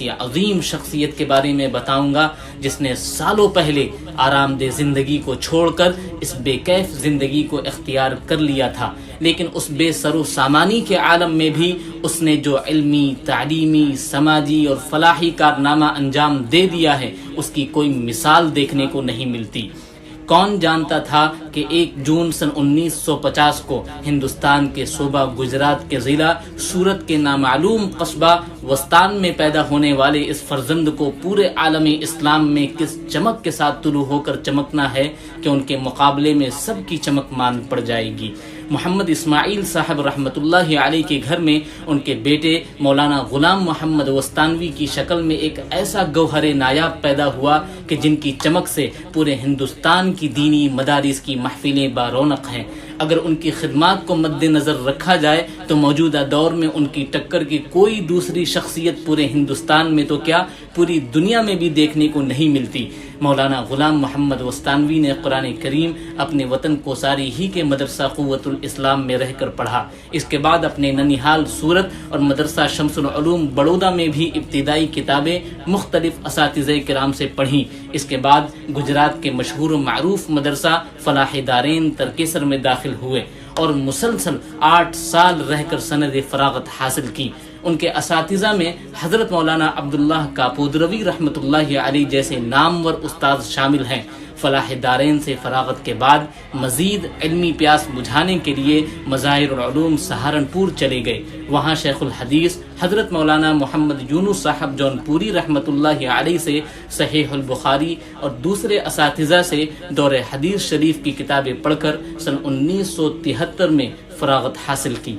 عظیم شخصیت کے بارے میں بتاؤں گا جس نے سالوں پہلے آرام دہ زندگی کو چھوڑ کر اس بے کیف زندگی کو اختیار کر لیا تھا، لیکن اس بے سر و سامانی کے عالم میں بھی اس نے جو علمی، تعلیمی، سماجی اور فلاحی کارنامہ انجام دے دیا ہے اس کی کوئی مثال دیکھنے کو نہیں ملتی۔ کون جانتا تھا کہ 1 جون سن 1950 کو ہندوستان کے صوبہ گجرات کے ضلع سورت کے نامعلوم قصبہ وستان میں پیدا ہونے والے اس فرزند کو پورے عالم اسلام میں کس چمک کے ساتھ طلوع ہو کر چمکنا ہے کہ ان کے مقابلے میں سب کی چمک مان پڑ جائے گی۔ محمد اسماعیل صاحب رحمۃ اللہ علیہ کے گھر میں ان کے بیٹے مولانا غلام محمد وستانوی کی شکل میں ایک ایسا گوہر نایاب پیدا ہوا کہ جن کی چمک سے پورے ہندوستان کی دینی مدارس کی محفلیں بارونق ہیں۔ اگر ان کی خدمات کو مد نظر رکھا جائے تو موجودہ دور میں ان کی ٹکر کی کوئی دوسری شخصیت پورے ہندوستان میں تو کیا پوری دنیا میں بھی دیکھنے کو نہیں ملتی۔ مولانا غلام محمد وستانوی نے قرآن کریم اپنے وطن کوساری ہی کے مدرسہ قوت الاسلام میں رہ کر پڑھا۔ اس کے بعد اپنے ننیحال سورت اور مدرسہ شمس العلوم بڑودہ میں بھی ابتدائی کتابیں مختلف اساتذہ کرام سے پڑھیں۔ اس کے بعد گجرات کے مشہور و معروف مدرسہ فلاح دارین ترکیسر میں داخل ہوئے اور مسلسل 8 سال رہ کر سند فراغت حاصل کی۔ ان کے اساتذہ میں حضرت مولانا عبداللہ کاپودروی رحمۃ اللہ علیہ جیسے نامور استاد شامل ہیں۔ فلاح دارین سے فراغت کے بعد مزید علمی پیاس بجھانے کے لیے مظاہر العلوم سہارنپور چلے گئے۔ وہاں شیخ الحدیث حضرت مولانا محمد یونس صاحب جونپوری رحمۃ اللہ علیہ سے صحیح البخاری اور دوسرے اساتذہ سے دور حدیث شریف کی کتابیں پڑھ کر سن 1973 میں فراغت حاصل کی۔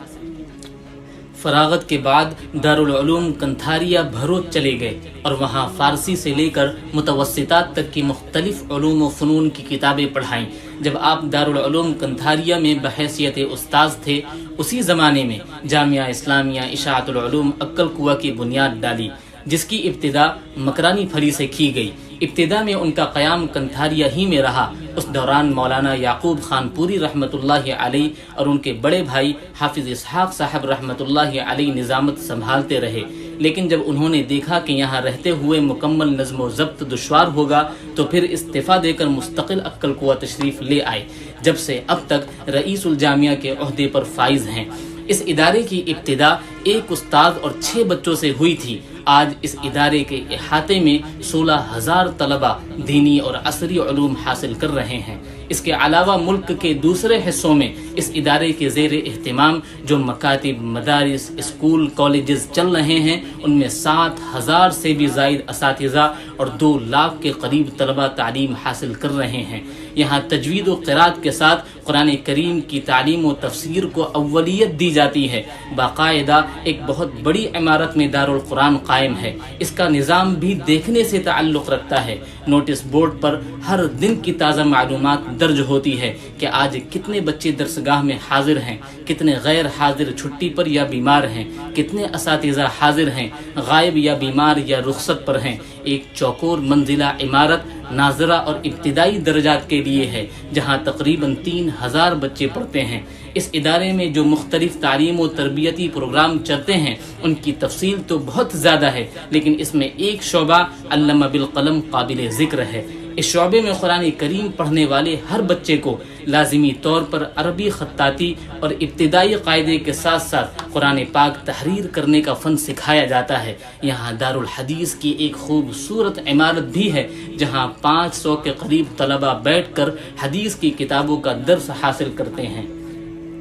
فراغت کے بعد دارالعلوم کنتھاریہ بھروچ چلے گئے اور وہاں فارسی سے لے کر متوسطات تک کی مختلف علوم و فنون کی کتابیں پڑھائیں۔ جب آپ دارالعلوم کنتھاریہ میں بحیثیت استاذ تھے، اسی زمانے میں جامعہ اسلامیہ اشاعت العلوم عکل کوہ کی بنیاد ڈالی، جس کی ابتدا مکرانی پھلی سے کی گئی۔ ابتدا میں ان کا قیام کنتھاریہ ہی میں رہا۔ اس دوران مولانا یعقوب خان پوری رحمۃ اللہ علیہ اور ان کے بڑے بھائی حافظ اسحاق صاحب رحمۃ اللہ علیہ نظامت سنبھالتے رہے، لیکن جب انہوں نے دیکھا کہ یہاں رہتے ہوئے مکمل نظم و ضبط دشوار ہوگا تو پھر استعفیٰ دے کر مستقل عکل کوہ تشریف لے آئے، جب سے اب تک رئیس الجامعہ کے عہدے پر فائز ہیں۔ اس ادارے کی ابتدا 1 استاد اور 6 بچوں سے ہوئی تھی۔ آج اس ادارے کے احاطے میں 16,000 طلبہ دینی اور عصری علوم حاصل کر رہے ہیں۔ اس کے علاوہ ملک کے دوسرے حصوں میں اس ادارے کے زیر اہتمام جو مکاتب، مدارس، اسکول، کالجز چل رہے ہیں، ان میں 7,000 سے بھی زائد اساتذہ اور 2 لاکھ کے قریب طلبہ تعلیم حاصل کر رہے ہیں۔ یہاں تجوید و قرات کے ساتھ قرآن کریم کی تعلیم و تفسیر کو اولیت دی جاتی ہے۔ باقاعدہ ایک بہت بڑی عمارت میں دارالقرآن قائم ہے۔ اس کا نظام بھی دیکھنے سے تعلق رکھتا ہے۔ نوٹس بورڈ پر ہر دن کی تازہ معلومات درج ہوتی ہے کہ آج کتنے بچے درسگاہ میں حاضر ہیں، کتنے غیر حاضر چھٹی پر یا بیمار ہیں، کتنے اساتذہ حاضر ہیں، غائب یا بیمار یا رخصت پر ہیں۔ ایک چوکور منزلہ عمارت ناظرہ اور ابتدائی درجات کے لیے ہے، جہاں تقریباً 3,000 بچے پڑھتے ہیں۔ اس ادارے میں جو مختلف تعلیم و تربیتی پروگرام چلتے ہیں ان کی تفصیل تو بہت زیادہ ہے، لیکن اس میں ایک شعبہ علامہ بالقلم قابل ذکر ہے۔ اس شعبے میں قرآن کریم پڑھنے والے ہر بچے کو لازمی طور پر عربی خطاطی اور ابتدائی قاعدے کے ساتھ ساتھ قرآن پاک تحریر کرنے کا فن سکھایا جاتا ہے۔ یہاں دارالحدیث کی ایک خوبصورت عمارت بھی ہے جہاں 500 کے قریب طلبہ بیٹھ کر حدیث کی کتابوں کا درس حاصل کرتے ہیں۔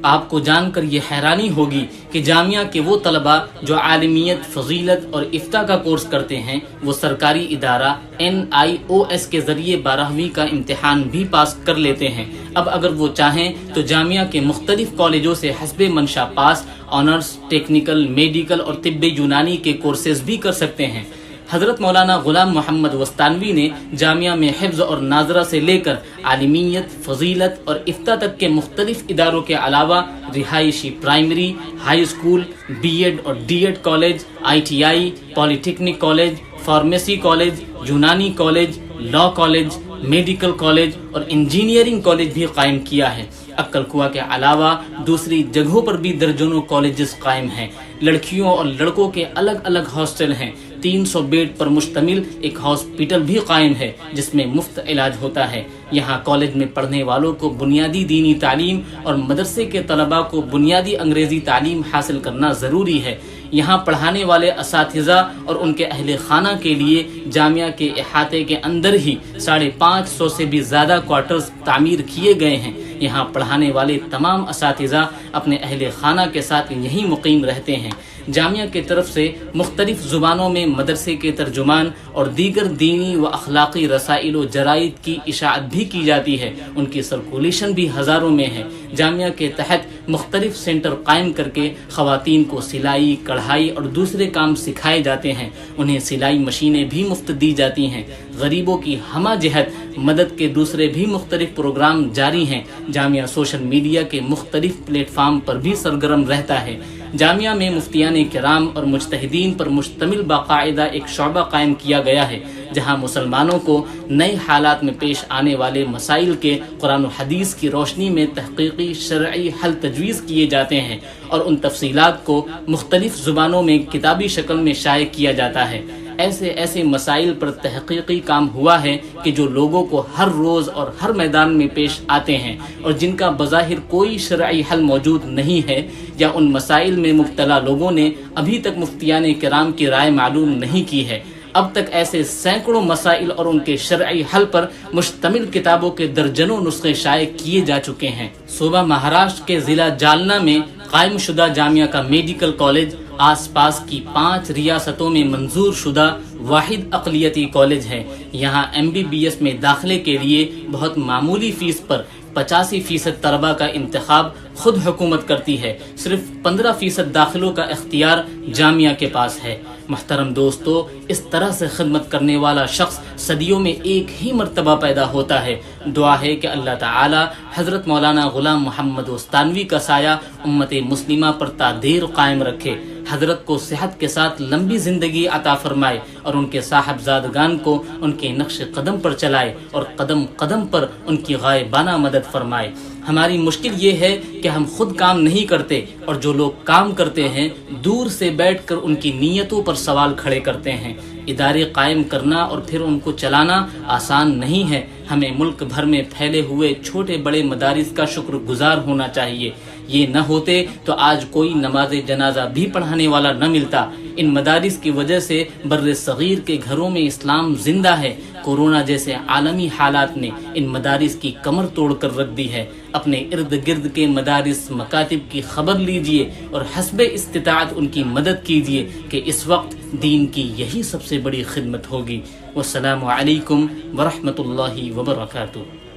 آپ کو جان کر یہ حیرانی ہوگی کہ جامعہ کے وہ طلبہ جو عالمیت، فضیلت اور افتاء کا کورس کرتے ہیں وہ سرکاری ادارہ NIOS کے ذریعے 12ویں کا امتحان بھی پاس کر لیتے ہیں۔ اب اگر وہ چاہیں تو جامعہ کے مختلف کالجوں سے حسب منشا پاس آنرز، ٹیکنیکل، میڈیکل اور طب یونانی کے کورسز بھی کر سکتے ہیں۔ حضرت مولانا غلام محمد وستانوی نے جامعہ میں حفظ اور ناظرہ سے لے کر عالمیت، فضیلت اور افتاء تک کے مختلف اداروں کے علاوہ رہائشی پرائمری، ہائی اسکول، BEd اور DEd کالج، ITI، پالی ٹیکنک کالج، فارمیسی کالج، یونانی college, law college, medical college اور انجینئرنگ کالج بھی قائم کیا ہے۔ عکل کوہ کے علاوہ دوسری جگہوں پر بھی درجنوں کالجز قائم ہیں۔ لڑکیوں اور لڑکوں کے الگ الگ ہاسٹل ہیں۔ 300 بیڈ پر مشتمل ایک ہاسپٹل بھی قائم ہے جس میں مفت علاج ہوتا ہے۔ یہاں کالج میں پڑھنے والوں کو بنیادی دینی تعلیم اور مدرسے کے طلباء کو بنیادی انگریزی تعلیم حاصل کرنا ضروری ہے۔ یہاں پڑھانے والے اساتذہ اور ان کے اہل خانہ کے لیے جامعہ کے احاطے کے اندر ہی 550 سے بھی زیادہ کوارٹرز تعمیر کیے گئے ہیں۔ یہاں پڑھانے والے تمام اساتذہ اپنے اہل خانہ کے ساتھ یہیں مقیم رہتے ہیں۔ جامعہ کی طرف سے مختلف زبانوں میں مدرسے کے ترجمان اور دیگر دینی و اخلاقی رسائل و جرائد کی اشاعت بھی کی جاتی ہے۔ ان کی سرکولیشن بھی ہزاروں میں ہے۔ جامعہ کے تحت مختلف سینٹر قائم کر کے خواتین کو سلائی، کڑھائی اور دوسرے کام سکھائے جاتے ہیں۔ انہیں سلائی مشینیں بھی مفت دی جاتی ہیں۔ غریبوں کی ہمہ جہت مدد کے دوسرے بھی مختلف پروگرام جاری ہیں۔ جامعہ سوشل میڈیا کے مختلف پلیٹ فارم پر بھی سرگرم رہتا ہے۔ جامعہ میں مفتیان کرام اور مجتہدین پر مشتمل باقاعدہ ایک شعبہ قائم کیا گیا ہے جہاں مسلمانوں کو نئے حالات میں پیش آنے والے مسائل کے قرآن و حدیث کی روشنی میں تحقیقی شرعی حل تجویز کیے جاتے ہیں اور ان تفصیلات کو مختلف زبانوں میں کتابی شکل میں شائع کیا جاتا ہے۔ ایسے مسائل پر تحقیقی کام ہوا ہے کہ جو لوگوں کو ہر روز اور ہر میدان میں پیش آتے ہیں اور جن کا بظاہر کوئی شرعی حل موجود نہیں ہے، یا ان مسائل میں مبتلا لوگوں نے ابھی تک مفتیان کرام کی رائے معلوم نہیں کی ہے۔ اب تک ایسے سینکڑوں مسائل اور ان کے شرعی حل پر مشتمل کتابوں کے درجنوں نسخے شائع کیے جا چکے ہیں۔ صوبہ مہاراشٹر کے ضلع جالنا میں قائم شدہ جامعہ کا میڈیکل کالج آس پاس کی 5 ریاستوں میں منظور شدہ واحد اقلیتی کالج ہے۔ یہاں MBBS میں داخلے کے لیے بہت معمولی فیس پر 85% طلباء کا انتخاب خود حکومت کرتی ہے۔ صرف 15% داخلوں کا اختیار جامعہ کے پاس ہے۔ محترم دوستو، اس طرح سے خدمت کرنے والا شخص صدیوں میں ایک ہی مرتبہ پیدا ہوتا ہے۔ دعا ہے کہ اللہ تعالی حضرت مولانا غلام محمد وستانوی کا سایہ امت مسلمہ پر تا دیر قائم رکھے، حضرت کو صحت کے ساتھ لمبی زندگی عطا فرمائے اور ان کے صاحبزادگان کو ان کے نقش قدم پر چلائے اور قدم قدم پر ان کی غائبانہ مدد فرمائے۔ ہماری مشکل یہ ہے کہ ہم خود کام نہیں کرتے اور جو لوگ کام کرتے ہیں دور سے بیٹھ کر ان کی نیتوں پر سوال کھڑے کرتے ہیں۔ ادارے قائم کرنا اور پھر ان کو چلانا آسان نہیں ہے۔ ہمیں ملک بھر میں پھیلے ہوئے چھوٹے بڑے مدارس کا شکر گزار ہونا چاہیے۔ یہ نہ ہوتے تو آج کوئی نماز جنازہ بھی پڑھانے والا نہ ملتا۔ ان مدارس کی وجہ سے بر صغیر کے گھروں میں اسلام زندہ ہے۔ کورونا جیسے عالمی حالات نے ان مدارس کی کمر توڑ کر رکھ دی ہے۔ اپنے ارد گرد کے مدارس مکاتب کی خبر لیجئے اور حسب استطاعت ان کی مدد کیجئے کہ اس وقت دین کی یہی سب سے بڑی خدمت ہوگی۔ والسلام علیکم ورحمۃ اللہ وبرکاتہ۔